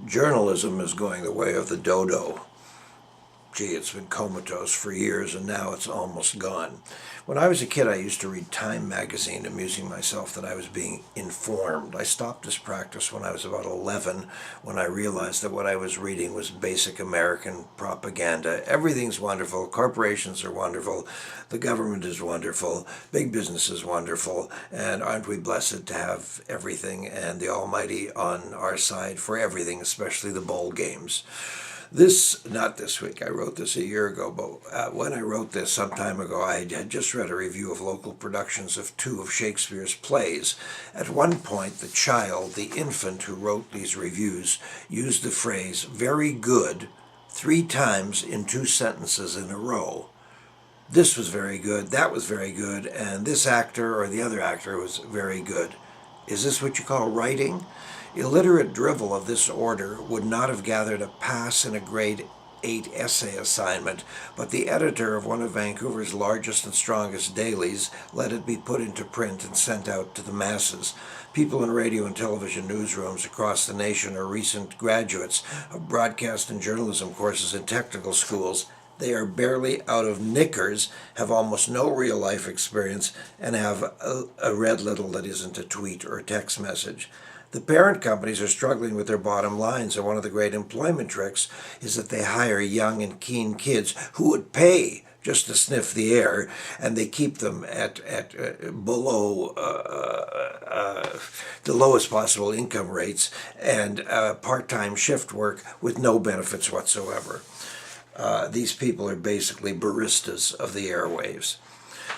Journalism is going the way of the dodo. Gee, it's been comatose for years and now it's almost gone. When I was a kid, I used to read Time magazine, amusing myself that I was being informed. I stopped this practice when I was about 11, when I realized that what I was reading was basic American propaganda. Everything's wonderful, corporations are wonderful, the government is wonderful, big business is wonderful, and aren't we blessed to have everything and the Almighty on our side for everything, especially the bowl games. Not this week, I wrote this a year ago, but when I wrote this some time ago, I had just read a review of local productions of two of Shakespeare's plays. At one point, the infant who wrote these reviews, used the phrase, very good, 3 times in 2 sentences in a row. This was very good, that was very good, and this actor or the other actor was very good. Is this what you call writing? Illiterate drivel of this order would not have gathered a pass in a grade 8 essay assignment, but the editor of one of Vancouver's largest and strongest dailies let it be put into print and sent out to the masses. People in radio and television newsrooms across the nation are recent graduates of broadcast and journalism courses in technical schools. They are barely out of knickers, have almost no real-life experience, and have read little that isn't a tweet or a text message. The parent companies are struggling with their bottom lines, and one of the great employment tricks is that they hire young and keen kids who would pay just to sniff the air, and they keep them at below the lowest possible income rates and part-time shift work with no benefits whatsoever. These people are basically baristas of the airwaves.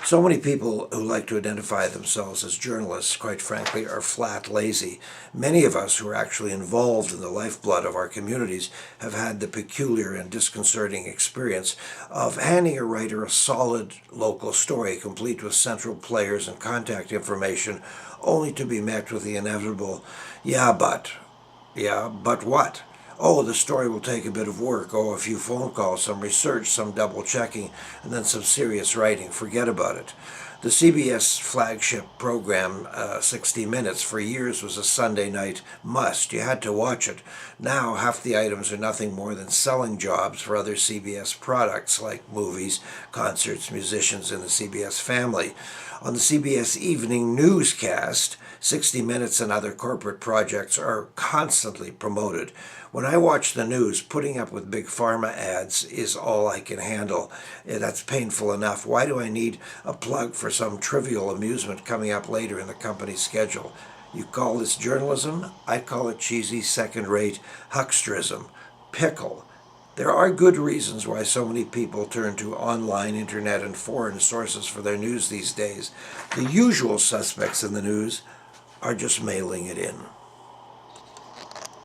So many people who like to identify themselves as journalists, quite frankly, are flat lazy. Many of us who are actually involved in the lifeblood of our communities have had the peculiar and disconcerting experience of handing a writer a solid local story, complete with central players and contact information, only to be met with the inevitable, yeah, but what? Oh, the story will take a bit of work. Oh, a few phone calls, some research, some double checking, and then some serious writing. Forget about it. The CBS flagship program, 60 Minutes, for years was a Sunday night must. You had to watch it. Now, half the items are nothing more than selling jobs for other CBS products like movies, concerts, musicians in the CBS family. On the CBS evening newscast, 60 Minutes and other corporate projects are constantly promoted. When I watch the news, putting up with big pharma ads is all I can handle. That's painful enough. Why do I need a plug for some trivial amusement coming up later in the company's schedule? You call this journalism? I call it cheesy, second-rate hucksterism. Pickle. There are good reasons why so many people turn to online, internet, and foreign sources for their news these days. The usual suspects in the news are just mailing it in.